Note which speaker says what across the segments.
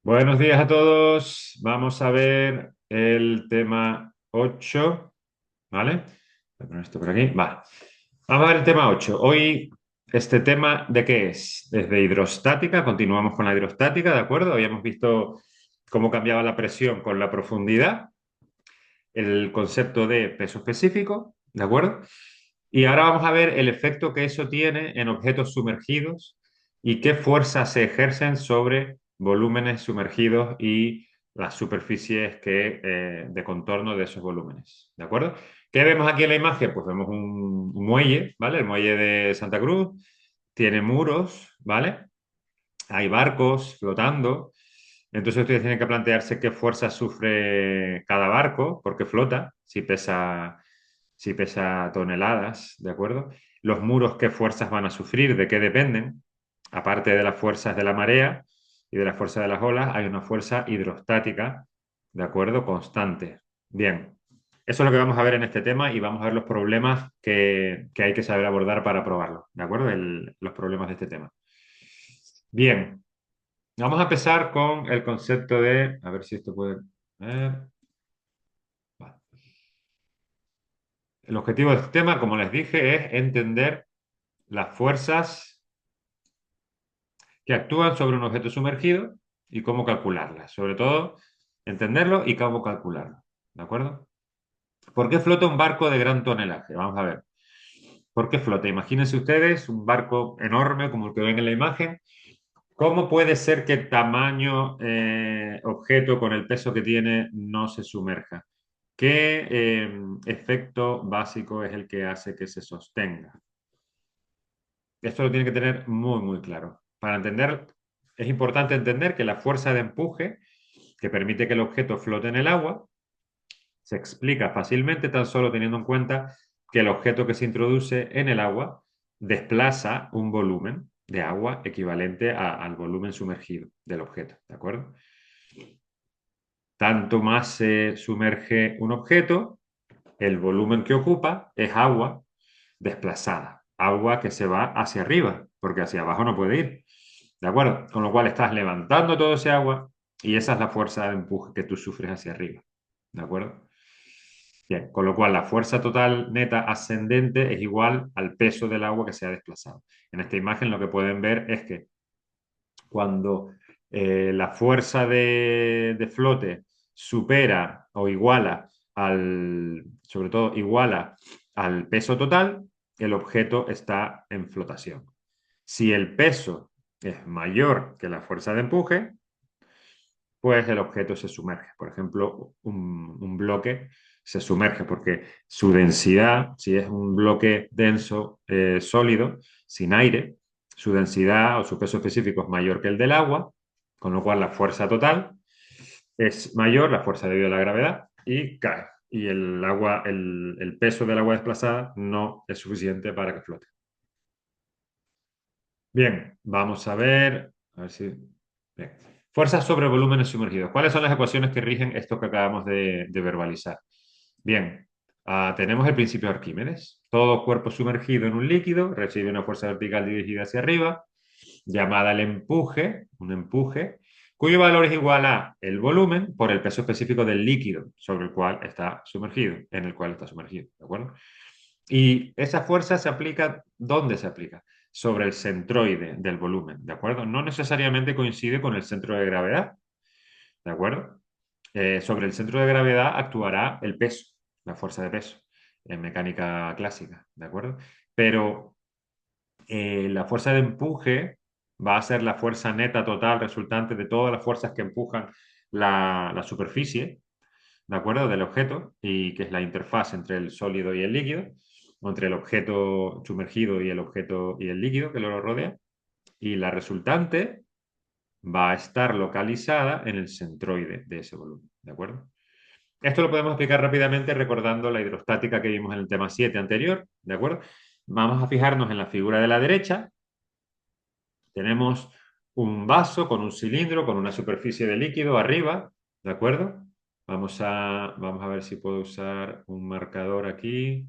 Speaker 1: Buenos días a todos. Vamos a ver el tema 8, ¿vale? Voy a poner esto por aquí. Va. Vamos a ver el tema 8. Hoy, ¿este tema de qué es? Desde hidrostática, continuamos con la hidrostática, ¿de acuerdo? Habíamos visto cómo cambiaba la presión con la profundidad, el concepto de peso específico, ¿de acuerdo? Y ahora vamos a ver el efecto que eso tiene en objetos sumergidos y qué fuerzas se ejercen sobre volúmenes sumergidos y las superficies de contorno de esos volúmenes. ¿De acuerdo? ¿Qué vemos aquí en la imagen? Pues vemos un muelle, ¿vale? El muelle de Santa Cruz tiene muros, ¿vale? Hay barcos flotando. Entonces ustedes tienen que plantearse qué fuerza sufre cada barco, porque flota, si pesa toneladas, ¿de acuerdo? Los muros, qué fuerzas van a sufrir, de qué dependen. Aparte de las fuerzas de la marea y de la fuerza de las olas, hay una fuerza hidrostática, ¿de acuerdo? Constante. Bien, eso es lo que vamos a ver en este tema y vamos a ver los problemas que hay que saber abordar para probarlo, ¿de acuerdo? Los problemas de este tema. Bien, vamos a empezar con el concepto de, a ver si esto puede... ver. Vale. El objetivo de este tema, como les dije, es entender las fuerzas que actúan sobre un objeto sumergido y cómo calcularlas. Sobre todo, entenderlo y cómo calcularlo. ¿De acuerdo? ¿Por qué flota un barco de gran tonelaje? Vamos a ver. ¿Por qué flota? Imagínense ustedes un barco enorme como el que ven en la imagen. ¿Cómo puede ser que tamaño objeto con el peso que tiene no se sumerja? ¿Qué efecto básico es el que hace que se sostenga? Esto lo tiene que tener muy, muy claro. Para entender, es importante entender que la fuerza de empuje que permite que el objeto flote en el agua se explica fácilmente tan solo teniendo en cuenta que el objeto que se introduce en el agua desplaza un volumen de agua equivalente al volumen sumergido del objeto, ¿de acuerdo? Tanto más se sumerge un objeto, el volumen que ocupa es agua desplazada, agua que se va hacia arriba, porque hacia abajo no puede ir. ¿De acuerdo? Con lo cual estás levantando todo ese agua y esa es la fuerza de empuje que tú sufres hacia arriba. ¿De acuerdo? Bien, con lo cual la fuerza total neta ascendente es igual al peso del agua que se ha desplazado. En esta imagen lo que pueden ver es que cuando la fuerza de flote supera o iguala sobre todo iguala al peso total, el objeto está en flotación. Si el peso es mayor que la fuerza de empuje, pues el objeto se sumerge. Por ejemplo, un bloque se sumerge porque su densidad, si es un bloque denso, sólido, sin aire, su densidad o su peso específico es mayor que el del agua, con lo cual la fuerza total es mayor, la fuerza debido a la gravedad, y cae. Y el peso del agua desplazada no es suficiente para que flote. Bien, vamos a ver si... Bien. Fuerzas sobre volúmenes sumergidos. ¿Cuáles son las ecuaciones que rigen esto que acabamos de verbalizar? Bien, tenemos el principio de Arquímedes. Todo cuerpo sumergido en un líquido recibe una fuerza vertical dirigida hacia arriba, llamada el empuje, un empuje, cuyo valor es igual a el volumen por el peso específico del líquido sobre el cual está sumergido, en el cual está sumergido, ¿de acuerdo? Y esa fuerza se aplica, ¿dónde se aplica? Sobre el centroide del volumen, ¿de acuerdo? No necesariamente coincide con el centro de gravedad, ¿de acuerdo? Sobre el centro de gravedad actuará el peso, la fuerza de peso, en mecánica clásica, ¿de acuerdo? Pero la fuerza de empuje va a ser la fuerza neta total resultante de todas las fuerzas que empujan la superficie, ¿de acuerdo? Del objeto, y que es la interfaz entre el sólido y el líquido, o entre el objeto sumergido y el objeto y el líquido que lo rodea, y la resultante va a estar localizada en el centroide de ese volumen, ¿de acuerdo? Esto lo podemos explicar rápidamente recordando la hidrostática que vimos en el tema 7 anterior, ¿de acuerdo? Vamos a fijarnos en la figura de la derecha. Tenemos un vaso con un cilindro, con una superficie de líquido arriba, ¿de acuerdo? Vamos a ver si puedo usar un marcador aquí.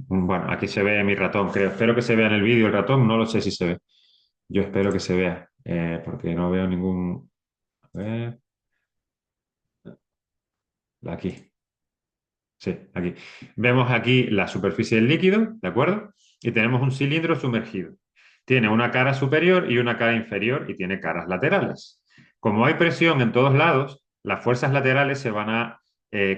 Speaker 1: Bueno, aquí se ve mi ratón, creo. Espero que se vea en el vídeo el ratón, no lo sé si se ve. Yo espero que se vea. porque no veo ningún... A ver, aquí. Sí, aquí. Vemos aquí la superficie del líquido, ¿de acuerdo? Y tenemos un cilindro sumergido. Tiene una cara superior y una cara inferior y tiene caras laterales. Como hay presión en todos lados, las fuerzas laterales se van a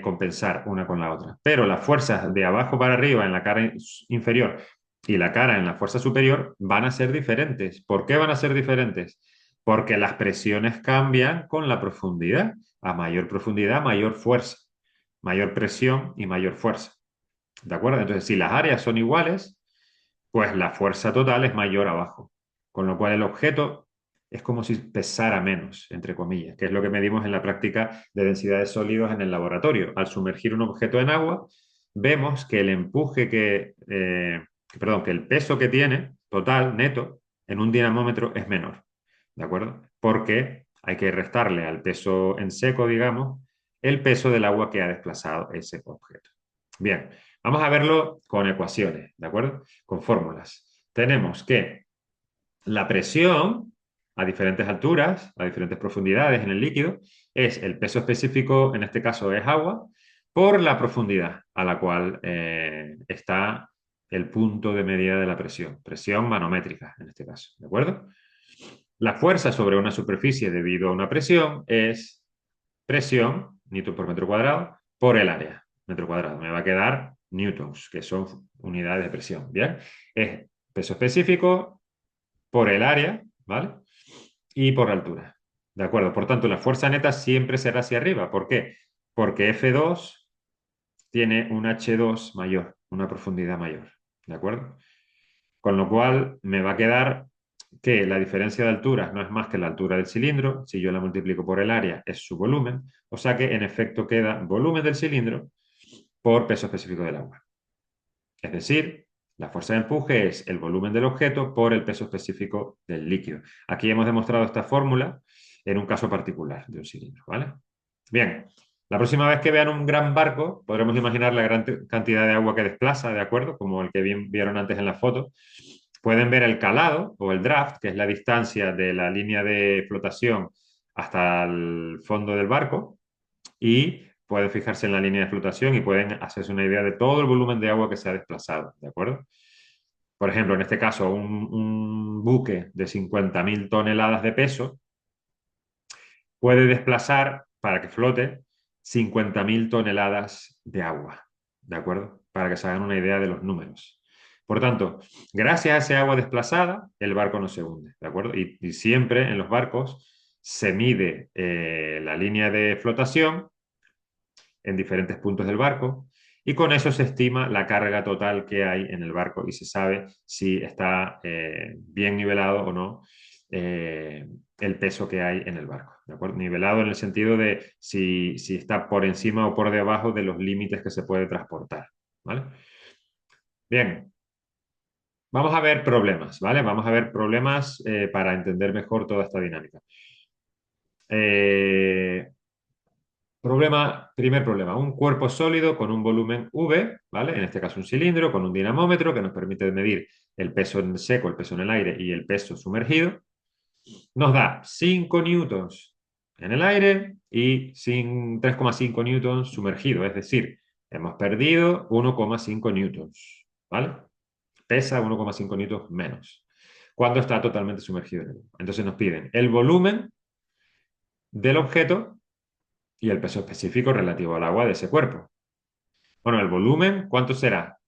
Speaker 1: compensar una con la otra. Pero las fuerzas de abajo para arriba en la cara inferior y la cara en la fuerza superior van a ser diferentes. ¿Por qué van a ser diferentes? Porque las presiones cambian con la profundidad. A mayor profundidad, mayor fuerza, mayor presión y mayor fuerza. ¿De acuerdo? Entonces, si las áreas son iguales, pues la fuerza total es mayor abajo. Con lo cual el objeto es como si pesara menos, entre comillas, que es lo que medimos en la práctica de densidad de sólidos en el laboratorio. Al sumergir un objeto en agua, vemos que el empuje perdón, que el peso que tiene total, neto, en un dinamómetro es menor. ¿De acuerdo? Porque hay que restarle al peso en seco, digamos, el peso del agua que ha desplazado ese objeto. Bien, vamos a verlo con ecuaciones, ¿de acuerdo? Con fórmulas. Tenemos que la presión a diferentes alturas, a diferentes profundidades en el líquido, es el peso específico, en este caso es agua, por la profundidad a la cual está el punto de medida de la presión manométrica en este caso, ¿de acuerdo? La fuerza sobre una superficie debido a una presión es presión, newton por metro cuadrado, por el área, metro cuadrado. Me va a quedar newtons, que son unidades de presión, ¿bien? Es peso específico por el área, ¿vale? Y por la altura, ¿de acuerdo? Por tanto, la fuerza neta siempre será hacia arriba. ¿Por qué? Porque F2 tiene un H2 mayor, una profundidad mayor, ¿de acuerdo? Con lo cual me va a quedar que la diferencia de alturas no es más que la altura del cilindro, si yo la multiplico por el área es su volumen, o sea que en efecto queda volumen del cilindro por peso específico del agua. Es decir, la fuerza de empuje es el volumen del objeto por el peso específico del líquido. Aquí hemos demostrado esta fórmula en un caso particular de un cilindro, ¿vale? Bien, la próxima vez que vean un gran barco, podremos imaginar la gran cantidad de agua que desplaza, ¿de acuerdo? Como el que vieron antes en la foto. Pueden ver el calado o el draft, que es la distancia de la línea de flotación hasta el fondo del barco, y pueden fijarse en la línea de flotación y pueden hacerse una idea de todo el volumen de agua que se ha desplazado, ¿de acuerdo? Por ejemplo, en este caso, un buque de 50.000 toneladas de peso puede desplazar, para que flote, 50.000 toneladas de agua, ¿de acuerdo? Para que se hagan una idea de los números. Por tanto, gracias a ese agua desplazada, el barco no se hunde, ¿de acuerdo? Y siempre en los barcos se mide la línea de flotación en diferentes puntos del barco y con eso se estima la carga total que hay en el barco y se sabe si está bien nivelado o no el peso que hay en el barco. ¿De acuerdo? Nivelado en el sentido de si está por encima o por debajo de los límites que se puede transportar. ¿Vale? Bien, vamos a ver problemas, ¿vale? Vamos a ver problemas para entender mejor toda esta dinámica. Eh, primer problema, un cuerpo sólido con un volumen V, ¿vale? En este caso un cilindro con un dinamómetro que nos permite medir el peso en seco, el peso en el aire y el peso sumergido. Nos da 5 newtons en el aire y 3,5 newtons sumergido, es decir, hemos perdido 1,5 newtons, ¿vale? Pesa 1,5 newtons menos cuando está totalmente sumergido en el agua. Entonces nos piden el volumen del objeto y el peso específico relativo al agua de ese cuerpo. Bueno, el volumen, ¿cuánto será?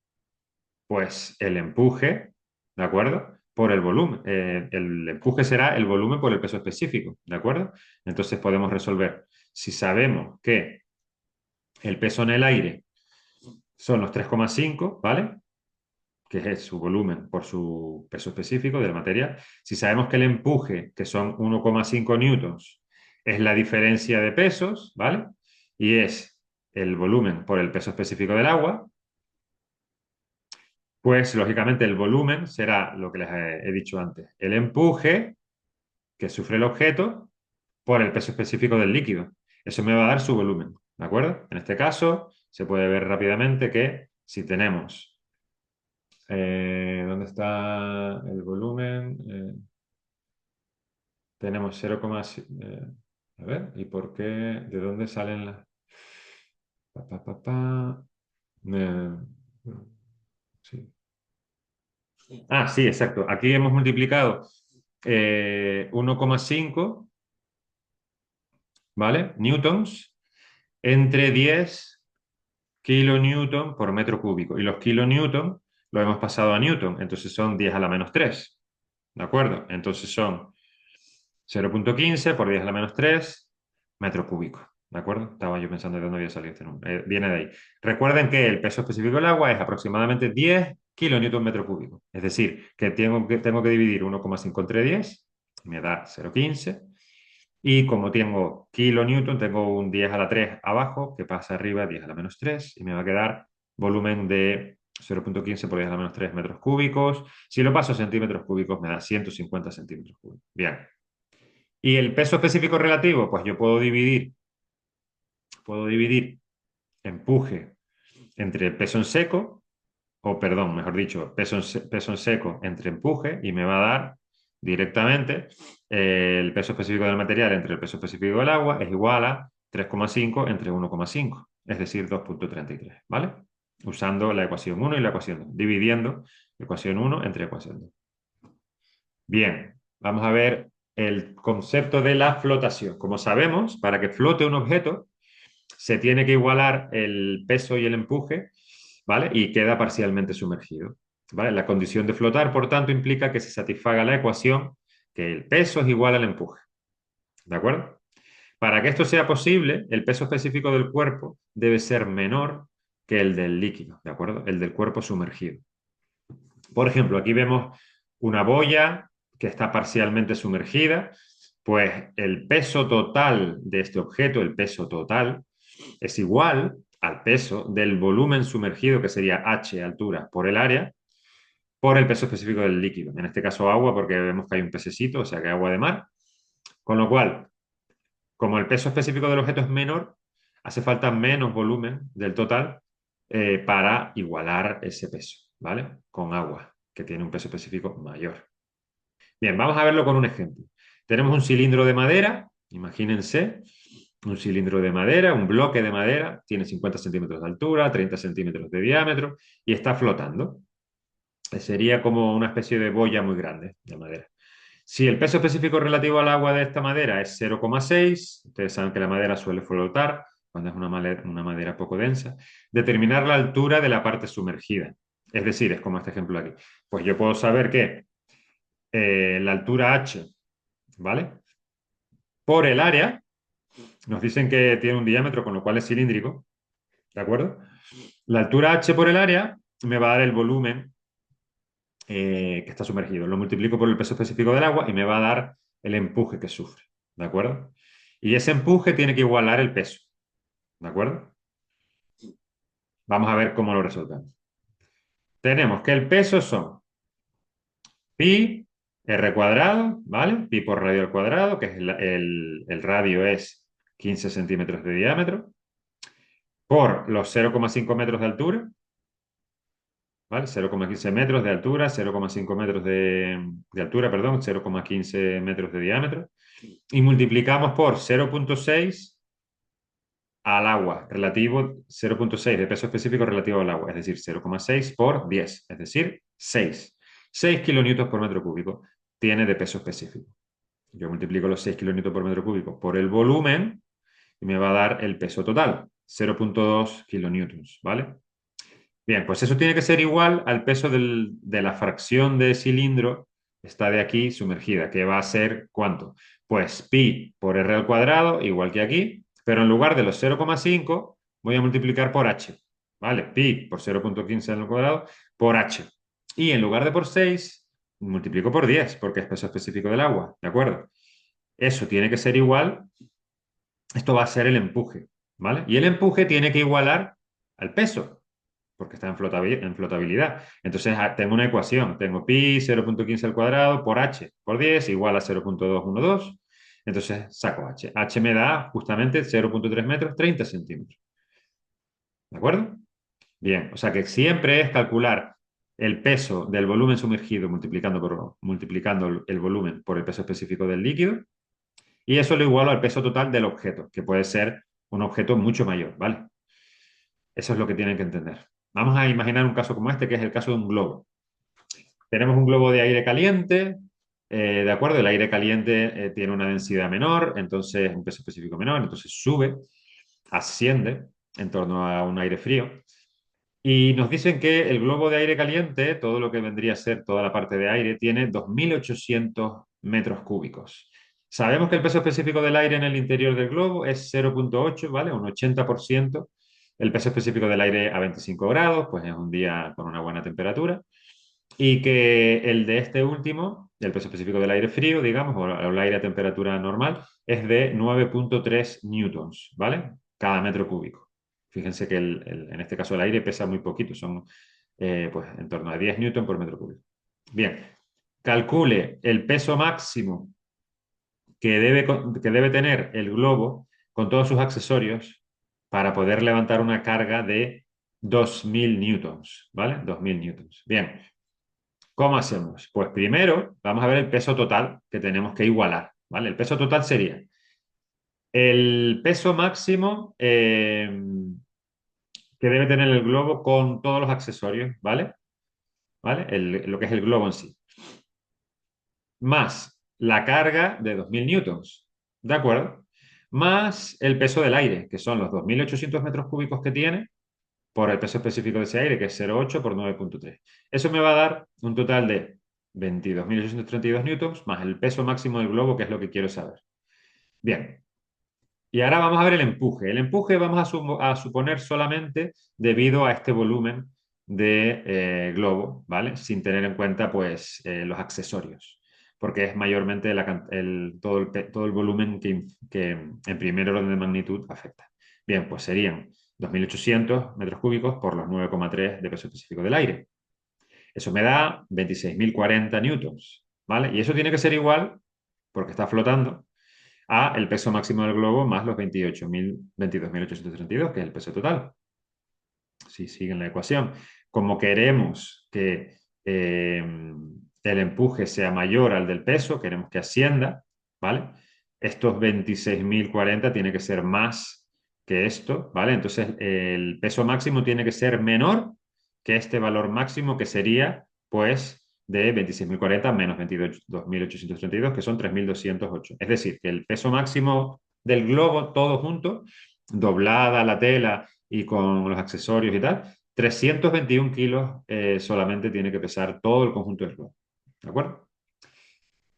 Speaker 1: Pues el empuje, ¿de acuerdo? Por el volumen. El empuje será el volumen por el peso específico, ¿de acuerdo? Entonces podemos resolver. Si sabemos que el peso en el aire son los 3,5, ¿vale? Que es su volumen por su peso específico del material. Si sabemos que el empuje, que son 1,5 newtons, es la diferencia de pesos, ¿vale? Y es el volumen por el peso específico del agua, pues lógicamente el volumen será lo que les he dicho antes, el empuje que sufre el objeto por el peso específico del líquido. Eso me va a dar su volumen, ¿de acuerdo? En este caso se puede ver rápidamente que si tenemos, ¿dónde está el volumen? tenemos 0, a ver, ¿y por qué? ¿De dónde salen las...? Pa, pa, pa, pa. Eh, sí. Ah, sí, exacto. Aquí hemos multiplicado 1,5, ¿vale? Newtons entre 10 kilonewton por metro cúbico. Y los kilonewton lo hemos pasado a newton, entonces son 10 a la menos 3. ¿De acuerdo? Entonces son 0,15 por 10 a la menos 3 metro cúbico. ¿De acuerdo? Estaba yo pensando de dónde había salido este número. Viene de ahí. Recuerden que el peso específico del agua es aproximadamente 10 kilonewton metro cúbico. Es decir, que tengo que dividir 1,5 entre 10, me da 0,15. Y como tengo kilonewton, tengo un 10 a la 3 abajo, que pasa arriba 10 a la menos 3, y me va a quedar volumen de 0,15 por 10 a la menos 3 metros cúbicos. Si lo paso a centímetros cúbicos, me da 150 centímetros cúbicos. Bien. Y el peso específico relativo, pues yo puedo dividir empuje entre peso en seco, o perdón, mejor dicho, peso en seco entre empuje, y me va a dar directamente el peso específico del material entre el peso específico del agua es igual a 3,5 entre 1,5, es decir, 2,33, ¿vale? Usando la ecuación 1 y la ecuación 2, dividiendo ecuación 1 entre ecuación 2. Bien, vamos a ver el concepto de la flotación. Como sabemos, para que flote un objeto, se tiene que igualar el peso y el empuje, ¿vale? Y queda parcialmente sumergido, ¿vale? La condición de flotar, por tanto, implica que se satisfaga la ecuación que el peso es igual al empuje, ¿de acuerdo? Para que esto sea posible, el peso específico del cuerpo debe ser menor que el del líquido, ¿de acuerdo? El del cuerpo sumergido. Por ejemplo, aquí vemos una boya que está parcialmente sumergida, pues el peso total de este objeto, el peso total, es igual al peso del volumen sumergido, que sería h, altura, por el área, por el peso específico del líquido. En este caso agua, porque vemos que hay un pececito, o sea que agua de mar. Con lo cual, como el peso específico del objeto es menor, hace falta menos volumen del total para igualar ese peso, ¿vale? Con agua, que tiene un peso específico mayor. Bien, vamos a verlo con un ejemplo. Tenemos un cilindro de madera, imagínense, un cilindro de madera, un bloque de madera, tiene 50 centímetros de altura, 30 centímetros de diámetro y está flotando. Sería como una especie de boya muy grande de madera. Si el peso específico relativo al agua de esta madera es 0,6, ustedes saben que la madera suele flotar cuando es una madera poco densa, determinar la altura de la parte sumergida. Es decir, es como este ejemplo aquí. Pues yo puedo saber que la altura h, ¿vale? Por el área, nos dicen que tiene un diámetro, con lo cual es cilíndrico, ¿de acuerdo? La altura h por el área me va a dar el volumen que está sumergido. Lo multiplico por el peso específico del agua y me va a dar el empuje que sufre, ¿de acuerdo? Y ese empuje tiene que igualar el peso, ¿de acuerdo? Vamos a ver cómo lo resolvemos. Tenemos que el peso son pi r cuadrado, ¿vale? Pi por radio al cuadrado, que es el radio es 15 centímetros de diámetro, por los 0,5 metros de altura, ¿vale? 0,15 metros de altura, 0,5 metros de altura, perdón, 0,15 metros de diámetro, y multiplicamos por 0,6 al agua, relativo 0,6 de peso específico relativo al agua, es decir, 0,6 por 10, es decir, 6. 6 kilonewtons por metro cúbico tiene de peso específico. Yo multiplico los 6 kilonewtons por metro cúbico por el volumen y me va a dar el peso total, 0,2 kilonewtons, ¿vale? Bien, pues eso tiene que ser igual al peso de la fracción de cilindro, está de aquí sumergida, que va a ser ¿cuánto? Pues pi por r al cuadrado, igual que aquí, pero en lugar de los 0,5 voy a multiplicar por h, ¿vale? Pi por 0,15 al cuadrado por h. Y en lugar de por 6, multiplico por 10, porque es peso específico del agua, ¿de acuerdo? Eso tiene que ser igual, esto va a ser el empuje, ¿vale? Y el empuje tiene que igualar al peso, porque está en flotabilidad. Entonces tengo una ecuación, tengo pi 0,15 al cuadrado por h por 10 igual a 0,212. Entonces saco h. H me da justamente 0,3 metros, 30 centímetros. ¿De acuerdo? Bien, o sea que siempre es calcular el peso del volumen sumergido multiplicando el volumen por el peso específico del líquido, y eso lo igualo al peso total del objeto, que puede ser un objeto mucho mayor, ¿vale? Eso es lo que tienen que entender. Vamos a imaginar un caso como este, que es el caso de un globo. Tenemos un globo de aire caliente, ¿de acuerdo? El aire caliente tiene una densidad menor, entonces un peso específico menor, entonces sube, asciende en torno a un aire frío. Y nos dicen que el globo de aire caliente, todo lo que vendría a ser toda la parte de aire, tiene 2.800 metros cúbicos. Sabemos que el peso específico del aire en el interior del globo es 0,8, ¿vale? Un 80%. El peso específico del aire a 25 grados, pues es un día con una buena temperatura. Y que el de este último, el peso específico del aire frío, digamos, o el aire a temperatura normal, es de 9,3 newtons, ¿vale? Cada metro cúbico. Fíjense que en este caso el aire pesa muy poquito, son pues en torno a 10 newtons por metro cúbico. Bien, calcule el peso máximo que debe tener el globo con todos sus accesorios para poder levantar una carga de 2.000 newtons, ¿vale? 2.000 newtons. Bien, ¿cómo hacemos? Pues primero vamos a ver el peso total que tenemos que igualar, ¿vale? El peso total sería el peso máximo que debe tener el globo con todos los accesorios, ¿vale? ¿Vale? Lo que es el globo en sí. Más la carga de 2.000 newtons, ¿de acuerdo? Más el peso del aire, que son los 2.800 metros cúbicos que tiene, por el peso específico de ese aire, que es 0,8 por 9,3. Eso me va a dar un total de 22.832 newtons más el peso máximo del globo, que es lo que quiero saber. Bien, y ahora vamos a ver el empuje. El empuje vamos a suponer solamente debido a este volumen de globo, ¿vale? Sin tener en cuenta, pues, los accesorios, porque es mayormente todo el volumen que en primer orden de magnitud afecta. Bien, pues serían 2.800 metros cúbicos por los 9,3 de peso específico del aire. Eso me da 26.040 newtons, ¿vale? Y eso tiene que ser igual, porque está flotando, a el peso máximo del globo más los 22.832, que es el peso total. Si siguen la ecuación. Como queremos que el empuje sea mayor al del peso, queremos que ascienda, ¿vale? Estos 26.040 tiene que ser más que esto, ¿vale? Entonces el peso máximo tiene que ser menor que este valor máximo, que sería, pues, de 26.040 menos 22.832, que son 3.208. Es decir, que el peso máximo del globo todo junto, doblada la tela y con los accesorios y tal, 321 kilos solamente tiene que pesar todo el conjunto del globo. ¿De acuerdo?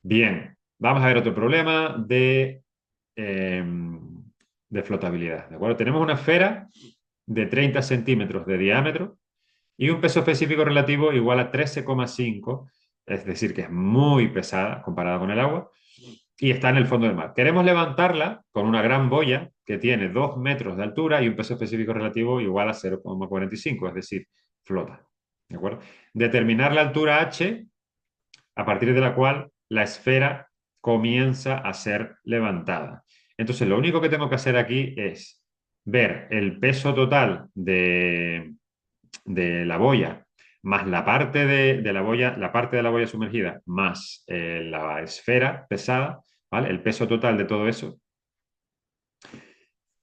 Speaker 1: Bien, vamos a ver otro problema de flotabilidad. ¿De acuerdo? Tenemos una esfera de 30 centímetros de diámetro y un peso específico relativo igual a 13,5, es decir, que es muy pesada comparada con el agua, y está en el fondo del mar. Queremos levantarla con una gran boya que tiene 2 metros de altura y un peso específico relativo igual a 0,45, es decir, flota. ¿De acuerdo? Determinar la altura h a partir de la cual la esfera comienza a ser levantada. Entonces, lo único que tengo que hacer aquí es ver el peso total de la boya más la parte de la boya sumergida, más la esfera pesada, ¿vale? El peso total de todo eso.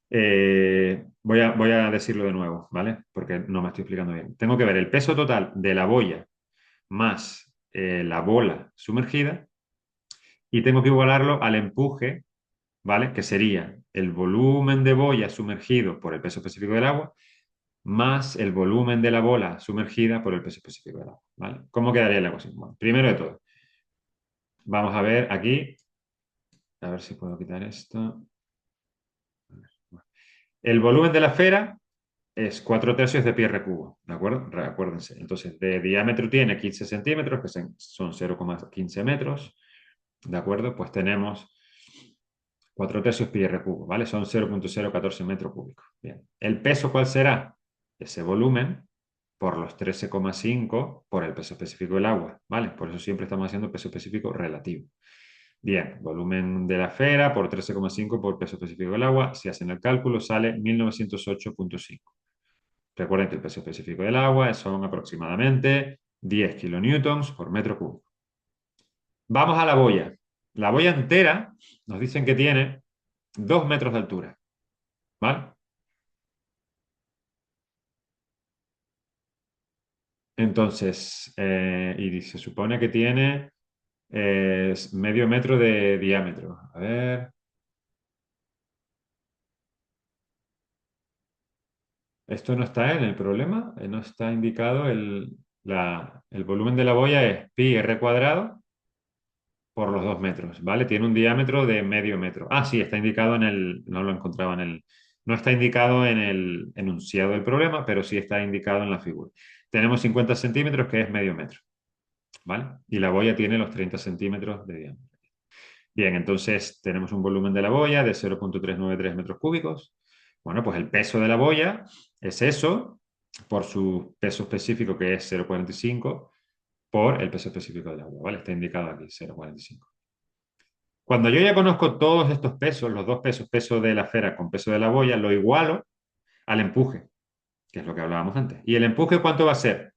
Speaker 1: Voy a decirlo de nuevo, ¿vale? Porque no me estoy explicando bien. Tengo que ver el peso total de la boya más la bola sumergida y tengo que igualarlo al empuje, ¿vale? Que sería el volumen de boya sumergido por el peso específico del agua más el volumen de la bola sumergida por el peso específico del agua, ¿vale? ¿Cómo quedaría la ecuación? Bueno, primero de todo, vamos a ver aquí, a ver si puedo quitar esto. El volumen de la esfera es 4 tercios de pi r cubo, ¿de acuerdo? Acuérdense. Entonces, de diámetro tiene 15 centímetros, que son 0,15 metros, ¿de acuerdo? Pues tenemos 4 tercios pi r cubo, ¿vale? Son 0,014 metros cúbicos. Bien. ¿El peso cuál será? Ese volumen por los 13,5 por el peso específico del agua, ¿vale? Por eso siempre estamos haciendo peso específico relativo. Bien, volumen de la esfera por 13,5 por peso específico del agua. Si hacen el cálculo, sale 1908,5. Recuerden que el peso específico del agua son aproximadamente 10 kilonewtons por metro cúbico. Vamos a la boya. La boya entera nos dicen que tiene 2 metros de altura, ¿vale? Entonces, y se supone que tiene medio metro de diámetro. A ver, esto no está en el problema, no está indicado el volumen de la boya es pi r cuadrado por los 2 metros, ¿vale? Tiene un diámetro de medio metro. Ah, sí, está indicado no lo encontraba no está indicado en el enunciado del problema, pero sí está indicado en la figura. Tenemos 50 centímetros, que es medio metro, ¿vale? Y la boya tiene los 30 centímetros de diámetro. Bien, entonces tenemos un volumen de la boya de 0,393 metros cúbicos. Bueno, pues el peso de la boya es eso, por su peso específico, que es 0,45, por el peso específico del agua, ¿vale? Está indicado aquí, 0,45. Cuando yo ya conozco todos estos pesos, los dos pesos, peso de la esfera con peso de la boya, lo igualo al empuje, que es lo que hablábamos antes. ¿Y el empuje cuánto va a ser?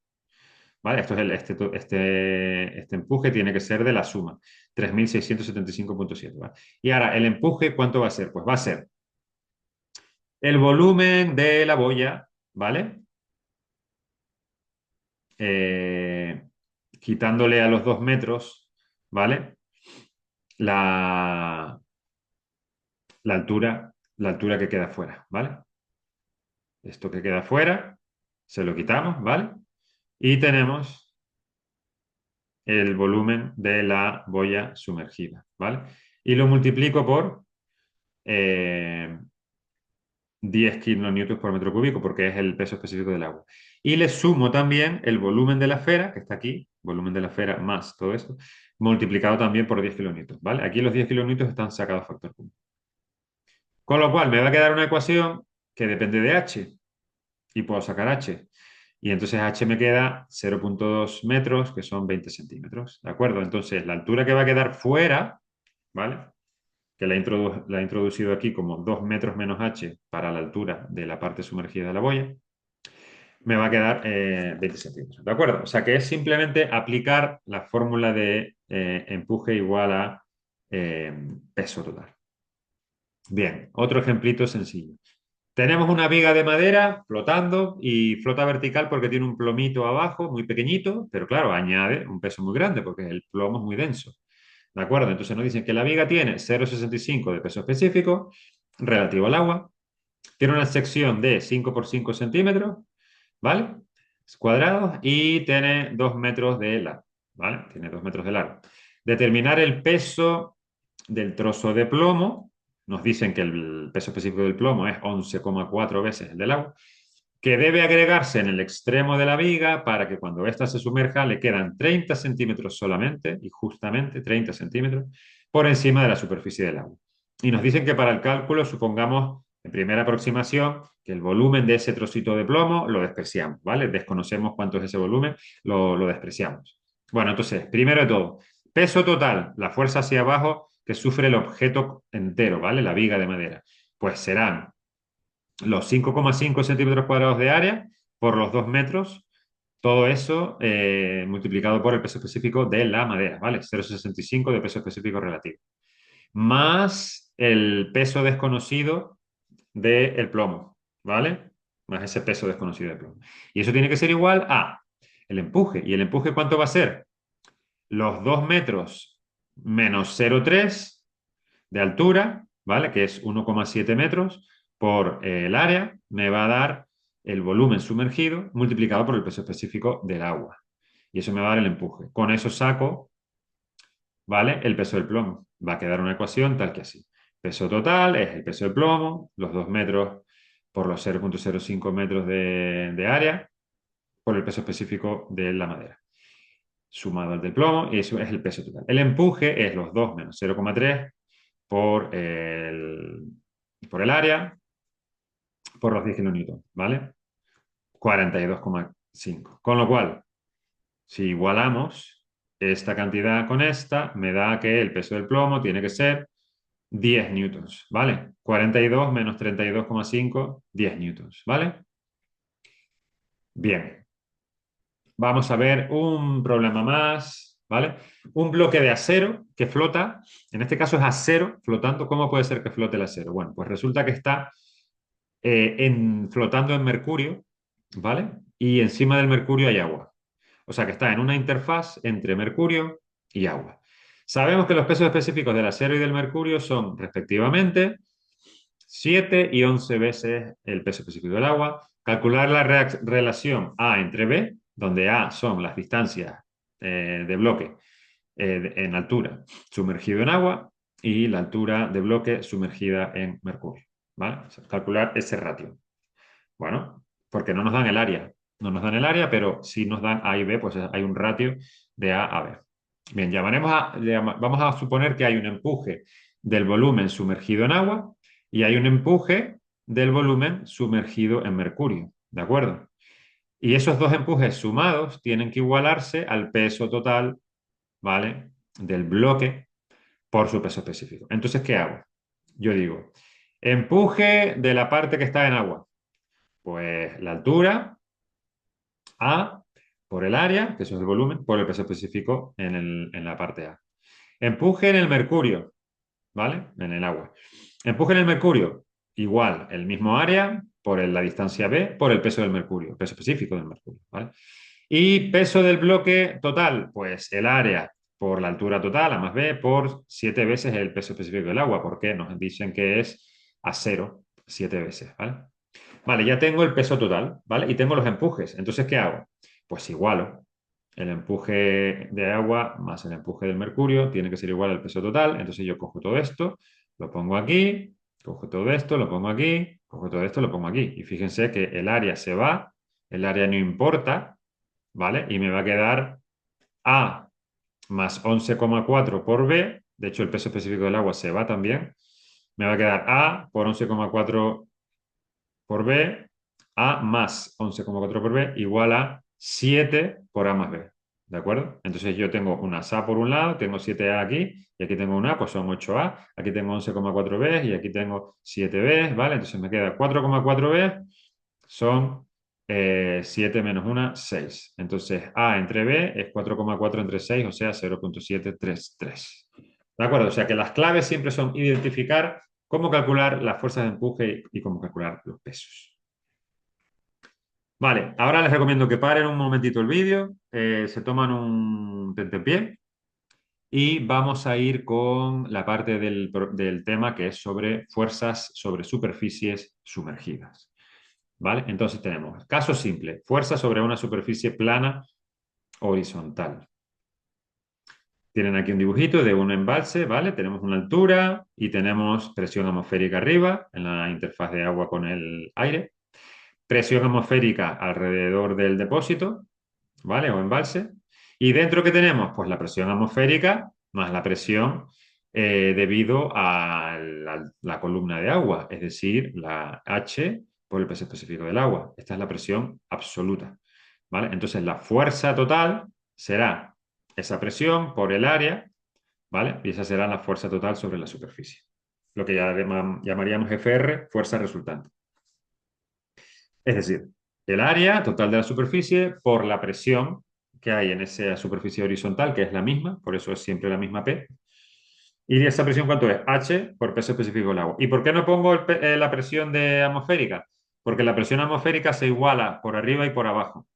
Speaker 1: ¿Vale? Esto es este empuje tiene que ser de la suma, 3.675,7. ¿Vale? Y ahora, ¿el empuje cuánto va a ser? Pues va a ser el volumen de la boya, ¿vale? Eh, quitándole a los 2 metros, ¿vale? La, la altura que queda fuera, ¿vale? Esto que queda fuera, se lo quitamos, ¿vale? Y tenemos el volumen de la boya sumergida, ¿vale? Y lo multiplico por 10 kilonewtons por metro cúbico, porque es el peso específico del agua. Y le sumo también el volumen de la esfera, que está aquí, volumen de la esfera más todo esto, multiplicado también por 10 kilonewtons, ¿vale? Aquí los 10 kilonewtons están sacados a factor común. Con lo cual me va a quedar una ecuación que depende de h, y puedo sacar h. Y entonces h me queda 0,2 metros, que son 20 centímetros, ¿de acuerdo? Entonces la altura que va a quedar fuera, ¿vale? Que la he introducido aquí como 2 metros menos h para la altura de la parte sumergida de la boya, me va a quedar 20 centímetros, ¿de acuerdo? O sea que es simplemente aplicar la fórmula de empuje igual a peso total. Bien, otro ejemplito sencillo. Tenemos una viga de madera flotando y flota vertical porque tiene un plomito abajo muy pequeñito, pero claro, añade un peso muy grande porque el plomo es muy denso. ¿De acuerdo? Entonces nos dicen que la viga tiene 0,65 de peso específico relativo al agua, tiene una sección de 5 por 5 centímetros, ¿vale? Cuadrados y tiene 2 metros de largo, ¿vale? Tiene 2 metros de largo. Determinar el peso del trozo de plomo. Nos dicen que el peso específico del plomo es 11,4 veces el del agua, que debe agregarse en el extremo de la viga para que cuando ésta se sumerja le quedan 30 centímetros solamente, y justamente 30 centímetros, por encima de la superficie del agua. Y nos dicen que para el cálculo supongamos, en primera aproximación, que el volumen de ese trocito de plomo lo despreciamos, ¿vale? Desconocemos cuánto es ese volumen, lo despreciamos. Bueno, entonces, primero de todo, peso total, la fuerza hacia abajo que sufre el objeto entero, ¿vale? La viga de madera. Pues serán los 5,5 centímetros cuadrados de área por los 2 metros, todo eso multiplicado por el peso específico de la madera, ¿vale? 0,65 de peso específico relativo. Más el peso desconocido del plomo, ¿vale? Más ese peso desconocido del plomo. Y eso tiene que ser igual a el empuje. ¿Y el empuje cuánto va a ser? Los 2 metros menos 0,3 de altura, ¿vale? Que es 1,7 metros por el área, me va a dar el volumen sumergido multiplicado por el peso específico del agua. Y eso me va a dar el empuje. Con eso saco, ¿vale? El peso del plomo. Va a quedar una ecuación tal que así. Peso total es el peso del plomo, los 2 metros por los 0,05 metros de área, por el peso específico de la madera. Sumado al del plomo, y eso es el peso total. El empuje es los 2 menos 0,3 por el área, por los 10 kilonewtons, ¿vale? 42,5. Con lo cual, si igualamos esta cantidad con esta, me da que el peso del plomo tiene que ser 10 newtons, ¿vale? 42 menos 32,5, 10 newtons, ¿vale? Bien. vamos a ver un problema más, ¿vale? Un bloque de acero que flota, en este caso es acero flotando. ¿Cómo puede ser que flote el acero? Bueno, pues resulta que está flotando en mercurio, ¿vale? Y encima del mercurio hay agua. O sea que está en una interfaz entre mercurio y agua. Sabemos que los pesos específicos del acero y del mercurio son respectivamente 7 y 11 veces el peso específico del agua. Calcular la relación A entre B, donde A son las distancias de bloque en altura sumergido en agua y la altura de bloque sumergida en mercurio. ¿Vale? O sea, calcular ese ratio. Bueno, porque no nos dan el área. No nos dan el área, pero si nos dan A y B, pues hay un ratio de A a B. Bien, vamos a suponer que hay un empuje del volumen sumergido en agua y hay un empuje del volumen sumergido en mercurio. ¿De acuerdo? Y esos dos empujes sumados tienen que igualarse al peso total, ¿vale? Del bloque por su peso específico. Entonces, ¿qué hago? Yo digo, empuje de la parte que está en agua. Pues la altura A por el área, que eso es el volumen, por el peso específico en la parte A. Empuje en el mercurio, ¿vale? En el agua. Empuje en el mercurio, igual, el mismo área por la distancia B por el peso del mercurio, peso específico del mercurio, ¿vale? Y peso del bloque total, pues el área por la altura total, A más B, por 7 veces el peso específico del agua, porque nos dicen que es a cero 7 veces, ¿vale? Vale, ya tengo el peso total, ¿vale? Y tengo los empujes. Entonces, ¿qué hago? Pues igualo. El empuje de agua más el empuje del mercurio tiene que ser igual al peso total. Entonces yo cojo todo esto, lo pongo aquí, cojo todo esto, lo pongo aquí, cojo todo esto, lo pongo aquí. Y fíjense que el área se va, el área no importa, ¿vale? Y me va a quedar A más 11,4 por B. De hecho, el peso específico del agua se va también. Me va a quedar A por 11,4 por B, A más 11,4 por B igual a 7 por A más B. ¿De acuerdo? Entonces yo tengo unas A por un lado, tengo 7A aquí, y aquí tengo una A, pues son 8A, aquí tengo 11,4 B y aquí tengo 7B, ¿vale? Entonces me queda 4,4 B, son 7 menos 1, 6. Entonces A entre B es 4,4 entre 6, o sea, 0,733. ¿De acuerdo? O sea que las claves siempre son identificar cómo calcular las fuerzas de empuje y cómo calcular los pesos. Vale, ahora les recomiendo que paren un momentito el vídeo, se toman un tentempié y vamos a ir con la parte del tema que es sobre fuerzas sobre superficies sumergidas. ¿Vale? Entonces tenemos, caso simple, fuerza sobre una superficie plana horizontal. Tienen aquí un dibujito de un embalse, ¿vale? Tenemos una altura y tenemos presión atmosférica arriba en la interfaz de agua con el aire, presión atmosférica alrededor del depósito, ¿vale? O embalse. Y dentro que tenemos, pues la presión atmosférica más la presión debido a la columna de agua, es decir, la H por el peso específico del agua. Esta es la presión absoluta, ¿vale? Entonces la fuerza total será esa presión por el área, ¿vale? Y esa será la fuerza total sobre la superficie. Lo que ya llamaríamos FR, fuerza resultante. Es decir, el área total de la superficie por la presión que hay en esa superficie horizontal, que es la misma, por eso es siempre la misma P. ¿Y esa presión cuánto es? H por peso específico del agua. ¿Y por qué no pongo la presión de atmosférica? Porque la presión atmosférica se iguala por arriba y por abajo.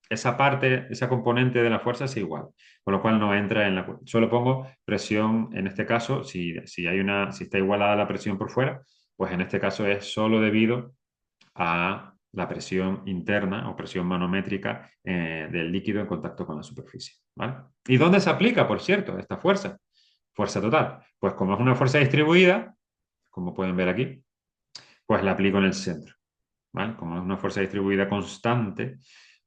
Speaker 1: Esa parte, esa componente de la fuerza es igual, con lo cual no entra en la... Solo pongo presión, en este caso, si está igualada la presión por fuera, pues en este caso es solo debido a la presión interna o presión manométrica del líquido en contacto con la superficie, ¿vale? ¿Y dónde se aplica, por cierto, esta fuerza? Fuerza total. Pues como es una fuerza distribuida, como pueden ver aquí, pues la aplico en el centro, ¿vale? Como es una fuerza distribuida constante,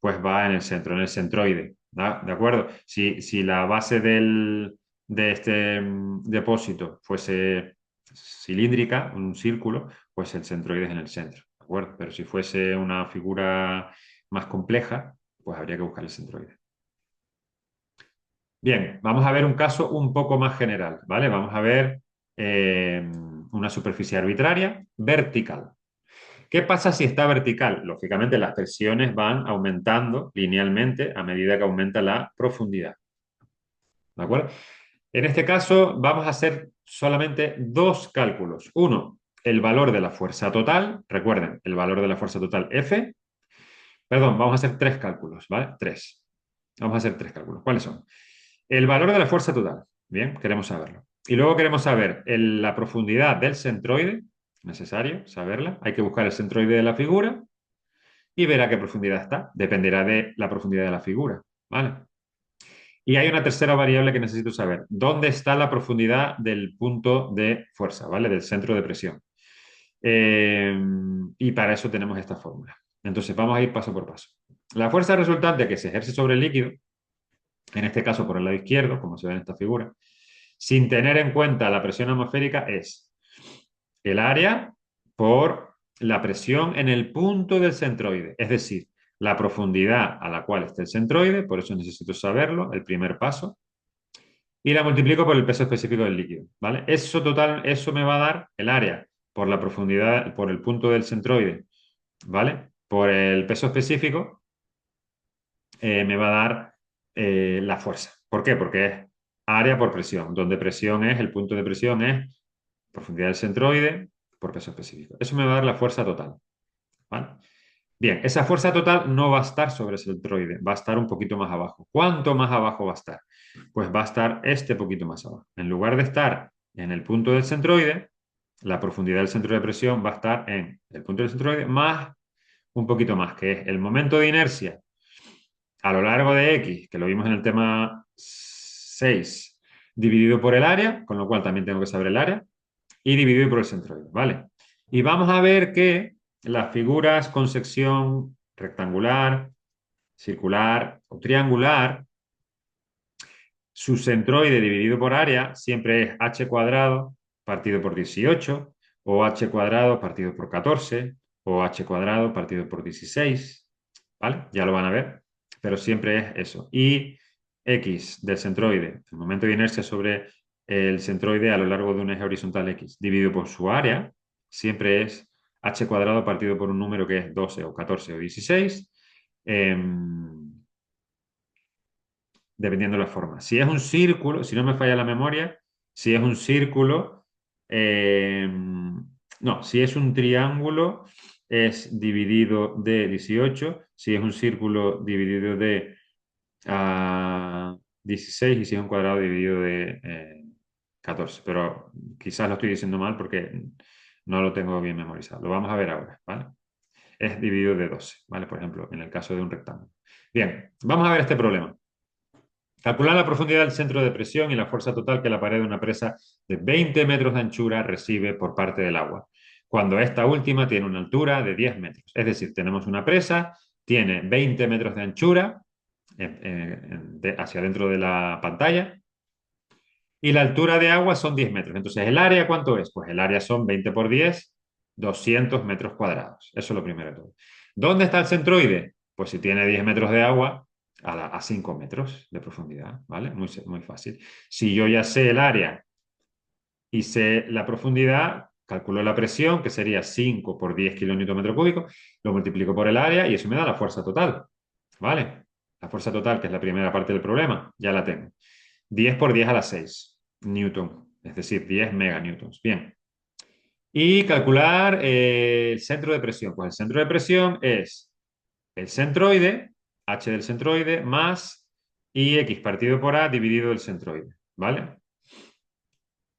Speaker 1: pues va en el centro, en el centroide, ¿de acuerdo? Si la base de este depósito fuese cilíndrica, un círculo, pues el centroide es en el centro, ¿de acuerdo? Pero si fuese una figura más compleja, pues habría que buscar el centroide. Bien, vamos a ver un caso un poco más general, ¿vale? Vamos a ver una superficie arbitraria vertical. ¿Qué pasa si está vertical? Lógicamente las presiones van aumentando linealmente a medida que aumenta la profundidad. ¿De acuerdo? En este caso vamos a hacer solamente dos cálculos. Uno, el valor de la fuerza total. Recuerden, el valor de la fuerza total F. Perdón, vamos a hacer tres cálculos, ¿vale? Tres. Vamos a hacer tres cálculos. ¿Cuáles son? El valor de la fuerza total. Bien, queremos saberlo. Y luego queremos saber la profundidad del centroide. Necesario saberla. Hay que buscar el centroide de la figura y ver a qué profundidad está. Dependerá de la profundidad de la figura, ¿vale? Y hay una tercera variable que necesito saber. ¿Dónde está la profundidad del punto de fuerza, ¿vale? Del centro de presión. Y para eso tenemos esta fórmula. Entonces vamos a ir paso por paso. La fuerza resultante que se ejerce sobre el líquido, en este caso por el lado izquierdo, como se ve en esta figura, sin tener en cuenta la presión atmosférica, es el área por la presión en el punto del centroide, es decir, la profundidad a la cual está el centroide, por eso necesito saberlo, el primer paso, y la multiplico por el peso específico del líquido, ¿vale? Eso total, eso me va a dar el área por la profundidad, por el punto del centroide, ¿vale? Por el peso específico, me va a dar la fuerza. ¿Por qué? Porque es área por presión, donde presión es, el punto de presión es profundidad del centroide por peso específico. Eso me va a dar la fuerza total, ¿vale? Bien, esa fuerza total no va a estar sobre el centroide, va a estar un poquito más abajo. ¿Cuánto más abajo va a estar? Pues va a estar este poquito más abajo. En lugar de estar en el punto del centroide, la profundidad del centro de presión va a estar en el punto del centroide más un poquito más, que es el momento de inercia a lo largo de X, que lo vimos en el tema 6, dividido por el área, con lo cual también tengo que saber el área, y dividido por el centroide, ¿vale? Y vamos a ver que las figuras con sección rectangular, circular o triangular, su centroide dividido por área siempre es h cuadrado partido por 18, o h cuadrado partido por 14, o h cuadrado partido por 16, ¿vale? Ya lo van a ver, pero siempre es eso. Y x del centroide, el momento de inercia sobre el centroide a lo largo de un eje horizontal x, dividido por su área, siempre es h cuadrado partido por un número que es 12 o 14 o 16. Dependiendo de la forma. Si es un círculo, si no me falla la memoria, si es un círculo, no, si es un triángulo es dividido de 18, si es un círculo dividido de 16 y si es un cuadrado dividido de 14. Pero quizás lo estoy diciendo mal porque no lo tengo bien memorizado. Lo vamos a ver ahora, ¿vale? Es dividido de 12, ¿vale? Por ejemplo, en el caso de un rectángulo. Bien, vamos a ver este problema. Calcular la profundidad del centro de presión y la fuerza total que la pared de una presa de 20 metros de anchura recibe por parte del agua, cuando esta última tiene una altura de 10 metros. Es decir, tenemos una presa, tiene 20 metros de anchura hacia dentro de la pantalla y la altura de agua son 10 metros. Entonces, ¿el área cuánto es? Pues el área son 20 por 10, 200 metros cuadrados. Eso es lo primero de todo. ¿Dónde está el centroide? Pues si tiene 10 metros de agua, a 5 metros de profundidad, ¿vale? Muy, muy fácil. Si yo ya sé el área y sé la profundidad, calculo la presión, que sería 5 por 10 kilonewton cúbico, lo multiplico por el área y eso me da la fuerza total, ¿vale? La fuerza total, que es la primera parte del problema, ya la tengo. 10 por 10 a la 6 newton, es decir, 10 meganewtons. Bien. Y calcular el centro de presión. Pues el centro de presión es el centroide, h del centroide, más ix partido por a dividido el centroide, ¿vale?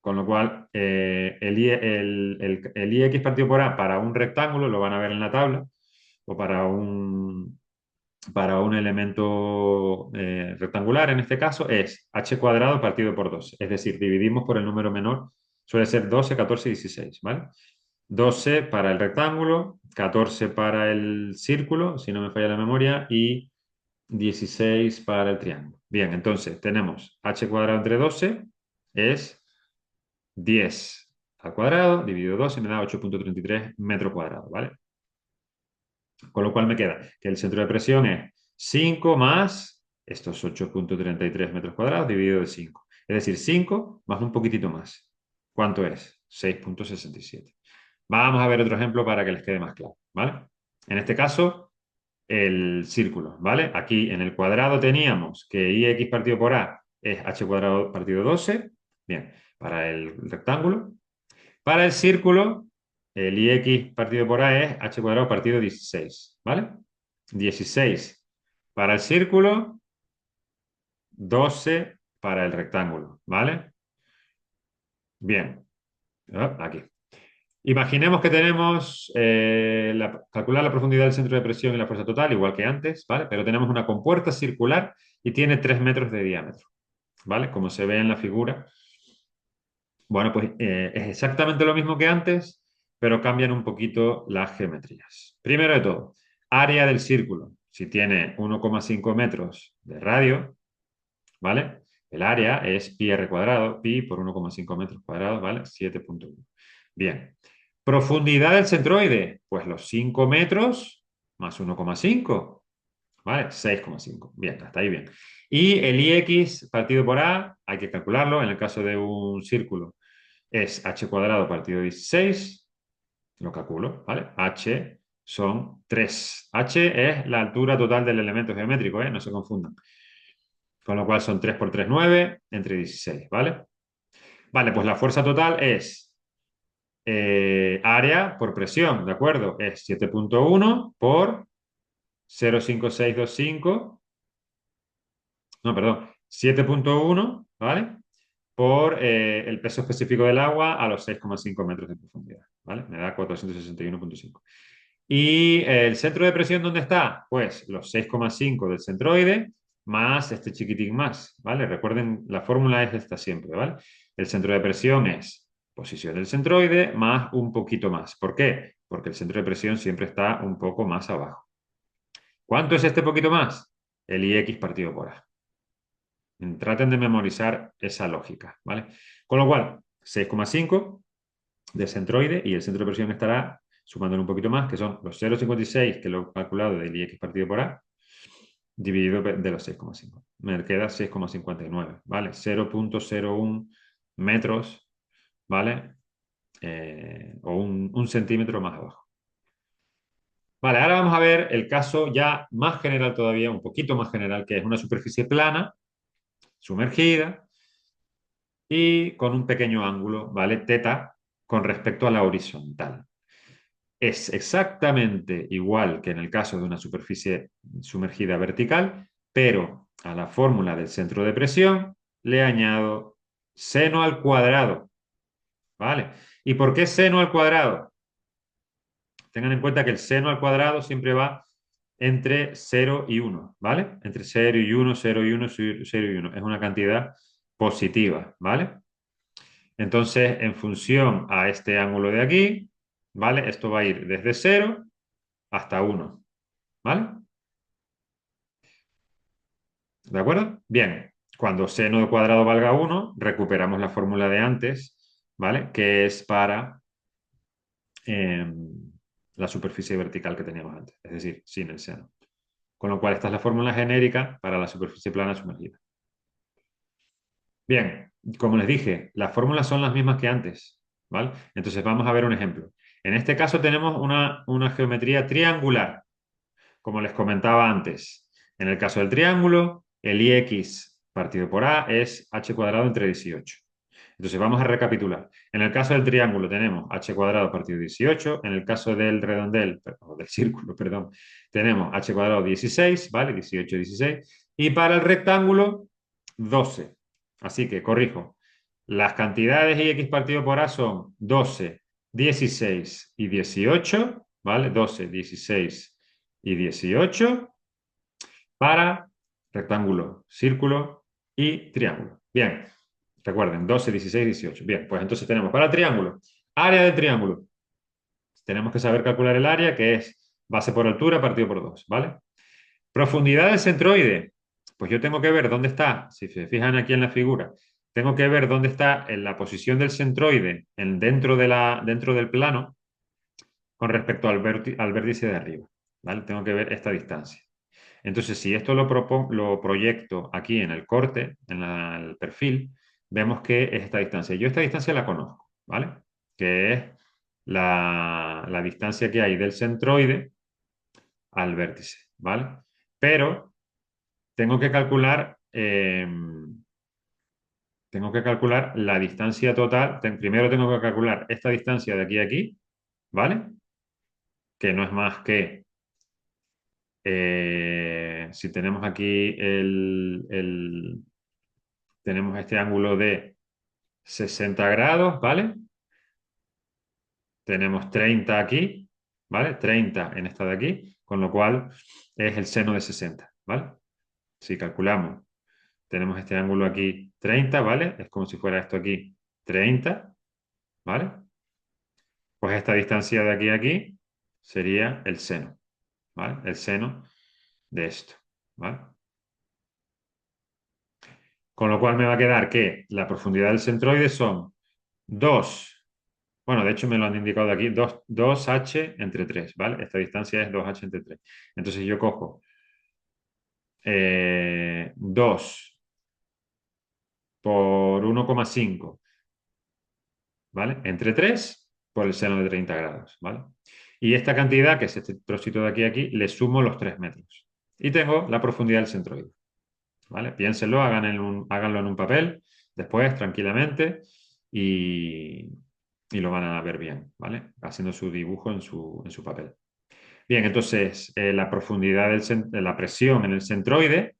Speaker 1: Con lo cual, el ix partido por a para un rectángulo, lo van a ver en la tabla, o para un elemento rectangular, en este caso, es h cuadrado partido por 2. Es decir, dividimos por el número menor, suele ser 12, 14 y 16, ¿vale? 12 para el rectángulo, 14 para el círculo, si no me falla la memoria, y 16 para el triángulo. Bien, entonces tenemos h cuadrado entre 12 es 10 al cuadrado, dividido 12 me da 8,33 metros cuadrados, ¿vale? Con lo cual me queda que el centro de presión es 5 más estos 8,33 metros cuadrados dividido de 5. Es decir, 5 más un poquitito más. ¿Cuánto es? 6,67. Vamos a ver otro ejemplo para que les quede más claro. ¿vale? En este caso, el círculo, ¿vale? Aquí en el cuadrado teníamos que ix partido por a es h cuadrado partido 12. Bien, para el rectángulo. Para el círculo, el ix partido por a es h cuadrado partido 16, ¿vale? 16 para el círculo, 12 para el rectángulo, ¿vale? Bien, aquí. Imaginemos que tenemos, calcular la profundidad del centro de presión y la fuerza total, igual que antes, ¿vale? Pero tenemos una compuerta circular y tiene 3 metros de diámetro, ¿vale? Como se ve en la figura. Bueno, pues es exactamente lo mismo que antes, pero cambian un poquito las geometrías. Primero de todo, área del círculo. Si tiene 1,5 metros de radio, ¿vale? El área es pi r cuadrado, pi por 1,5 metros cuadrados, ¿vale? 7,1. Bien. Profundidad del centroide, pues los 5 metros más 1,5, ¿vale? 6,5. Bien, hasta ahí bien. Y el ix partido por a, hay que calcularlo, en el caso de un círculo es h cuadrado partido 16, lo calculo, ¿vale? H son 3. H es la altura total del elemento geométrico, ¿eh? No se confundan. Con lo cual son 3 por 3, 9, entre 16, ¿vale? Vale, pues la fuerza total es área por presión, ¿de acuerdo? Es 7,1 por 0,5625, no, perdón, 7,1, ¿vale? Por el peso específico del agua a los 6,5 metros de profundidad, ¿vale? Me da 461,5. ¿Y el centro de presión dónde está? Pues los 6,5 del centroide más este chiquitín más, ¿vale? Recuerden, la fórmula es esta siempre, ¿vale? El centro de presión es posición del centroide más un poquito más. ¿Por qué? Porque el centro de presión siempre está un poco más abajo. ¿Cuánto es este poquito más? El ix partido por a. Traten de memorizar esa lógica, ¿vale? Con lo cual, 6,5 de centroide y el centro de presión estará sumándole un poquito más, que son los 0,56 que lo he calculado del ix partido por a, dividido de los 6,5. Me queda 6,59, ¿vale? 0,01 metros, ¿vale? O un centímetro más abajo. Vale, ahora vamos a ver el caso ya más general todavía, un poquito más general, que es una superficie plana, sumergida, y con un pequeño ángulo, ¿vale? Teta con respecto a la horizontal. Es exactamente igual que en el caso de una superficie sumergida vertical, pero a la fórmula del centro de presión le añado seno al cuadrado, ¿vale? ¿Y por qué seno al cuadrado? Tengan en cuenta que el seno al cuadrado siempre va entre 0 y 1, ¿vale? Entre 0 y 1, 0 y 1, 0 y 1. Es una cantidad positiva, ¿vale? Entonces, en función a este ángulo de aquí, ¿vale? Esto va a ir desde 0 hasta 1, ¿vale? ¿De acuerdo? Bien, cuando seno de cuadrado valga 1, recuperamos la fórmula de antes, ¿vale? Que es para eh, la superficie vertical que teníamos antes, es decir, sin el seno. Con lo cual, esta es la fórmula genérica para la superficie plana sumergida. Bien, como les dije, las fórmulas son las mismas que antes, ¿vale? Entonces vamos a ver un ejemplo. En este caso tenemos una geometría triangular, como les comentaba antes. En el caso del triángulo, el ix partido por a es h cuadrado entre 18. Entonces vamos a recapitular. En el caso del triángulo tenemos h cuadrado partido 18. En el caso del redondel, o del círculo, perdón, tenemos h cuadrado 16, ¿vale? 18, 16. Y para el rectángulo, 12. Así que corrijo. Las cantidades ix partido por a son 12, 16 y 18, ¿vale? 12, 16 y 18 para rectángulo, círculo y triángulo. Bien, recuerden, 12, 16, 18. Bien, pues entonces tenemos para triángulo, área del triángulo. Tenemos que saber calcular el área, que es base por altura partido por 2, ¿vale? Profundidad del centroide. Pues yo tengo que ver dónde está, si se fijan aquí en la figura, tengo que ver dónde está en la posición del centroide dentro del plano con respecto al vértice de arriba, ¿vale? Tengo que ver esta distancia. Entonces, si esto lo proyecto aquí en el corte, en el perfil, vemos que es esta distancia. Yo esta distancia la conozco, ¿vale? Que es la distancia que hay del centroide al vértice, ¿vale? Pero tengo que calcular la distancia total. Primero tengo que calcular esta distancia de aquí a aquí, ¿vale? Que no es más que, si tenemos aquí tenemos este ángulo de 60 grados, ¿vale? Tenemos 30 aquí, ¿vale? 30 en esta de aquí, con lo cual es el seno de 60, ¿vale? Si calculamos, tenemos este ángulo aquí 30, ¿vale? Es como si fuera esto aquí 30, ¿vale? Pues esta distancia de aquí a aquí sería el seno, ¿vale? El seno de esto, ¿vale? Con lo cual me va a quedar que la profundidad del centroide son 2, bueno, de hecho me lo han indicado aquí, 2h entre 3, ¿vale? Esta distancia es 2h entre 3. Entonces yo cojo 2 por 1,5, ¿vale? Entre 3 por el seno de 30 grados, ¿vale? Y esta cantidad, que es este trocito de aquí a aquí, le sumo los 3 metros. Y tengo la profundidad del centroide, ¿vale? Piénsenlo, háganlo en un papel, después, tranquilamente, y, y lo van a ver bien, ¿vale? Haciendo su dibujo en su papel. Bien, entonces, la profundidad de la presión en el centroide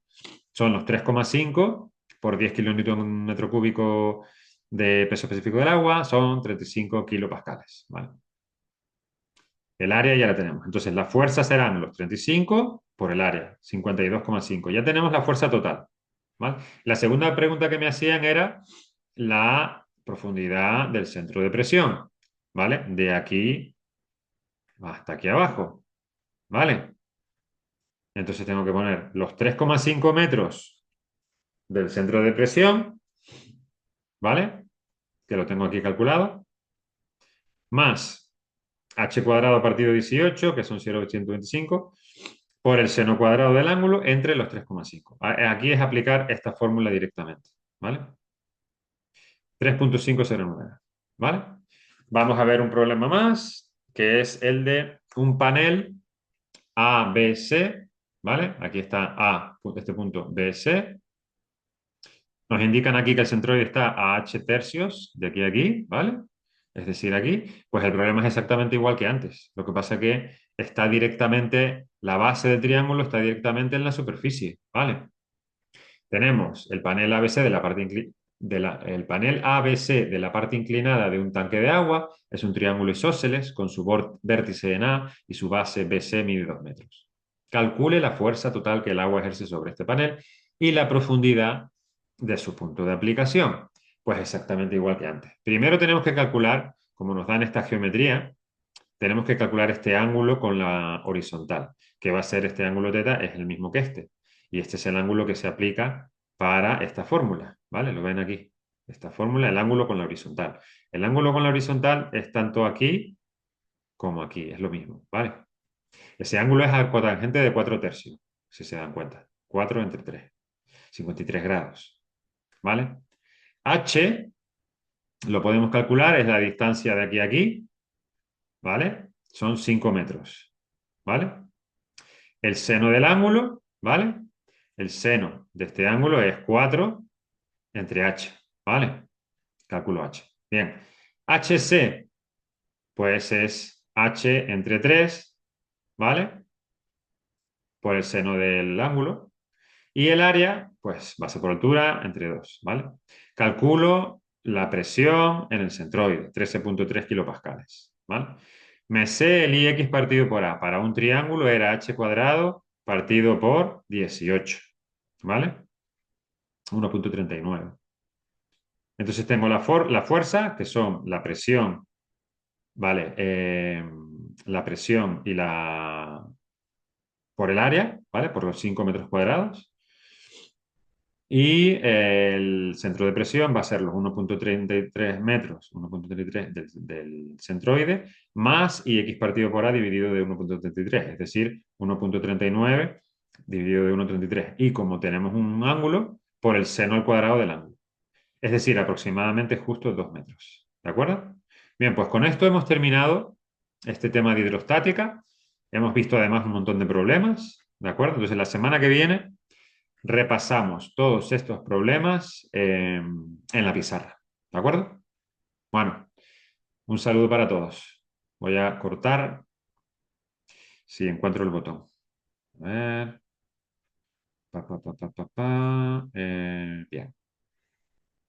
Speaker 1: son los 3,5 por 10 kilonewton metro cúbico de peso específico del agua, son 35 kilopascales, ¿vale? El área ya la tenemos. Entonces, la fuerza serán los 35 por el área, 52,5. Ya tenemos la fuerza total, ¿vale? La segunda pregunta que me hacían era la profundidad del centro de presión, ¿vale? De aquí hasta aquí abajo, ¿vale? Entonces tengo que poner los 3,5 metros del centro de presión, ¿vale? Que lo tengo aquí calculado, más h cuadrado partido 18, que son 0,825, por el seno cuadrado del ángulo entre los 3,5. Aquí es aplicar esta fórmula directamente, ¿vale? 3,509, ¿vale? Vamos a ver un problema más, que es el de un panel ABC, ¿vale? Aquí está A, este punto BC. Nos indican aquí que el centroide está a h tercios de aquí a aquí, ¿vale? Es decir, aquí, pues el problema es exactamente igual que antes. Lo que pasa es que está directamente, la base del triángulo está directamente en la superficie, ¿vale? Tenemos el panel ABC de la parte el panel ABC de la parte inclinada de un tanque de agua, es un triángulo isósceles con su vértice en A y su base BC mide 2 metros. Calcule la fuerza total que el agua ejerce sobre este panel y la profundidad de su punto de aplicación. Pues exactamente igual que antes. Primero tenemos que calcular, como nos dan esta geometría, tenemos que calcular este ángulo con la horizontal, que va a ser este ángulo θ, es el mismo que este. Y este es el ángulo que se aplica para esta fórmula, ¿vale? Lo ven aquí. Esta fórmula, el ángulo con la horizontal. El ángulo con la horizontal es tanto aquí como aquí, es lo mismo, ¿vale? Ese ángulo es cotangente de 4 tercios, si se dan cuenta. 4 entre 3, 53 grados, ¿vale? H lo podemos calcular, es la distancia de aquí a aquí, ¿vale? Son 5 metros, ¿vale? El seno del ángulo, ¿vale? El seno de este ángulo es 4 entre h, ¿vale? Cálculo h. Bien. HC, pues es h entre 3, ¿vale? Por el seno del ángulo. Y el área, pues base por altura entre 2, ¿vale? Calculo la presión en el centroide, 13,3 kilopascales, ¿vale? Me sé el IX partido por A. Para un triángulo era h cuadrado partido por 18, ¿vale? 1,39. Entonces tengo la fuerza, que son la presión, ¿vale? La presión y por el área, ¿vale? Por los 5 metros cuadrados. Y el centro de presión va a ser los 1,33 metros, 1,33 del centroide, más IX partido por A dividido de 1,33, es decir, 1,39 dividido de 1,33. Y como tenemos un ángulo, por el seno al cuadrado del ángulo. Es decir, aproximadamente justo 2 metros. ¿De acuerdo? Bien, pues con esto hemos terminado este tema de hidrostática. Hemos visto además un montón de problemas, ¿de acuerdo? Entonces, la semana que viene repasamos todos estos problemas en la pizarra, ¿de acuerdo? Bueno, un saludo para todos. Voy a cortar si encuentro el botón. A ver. Bien.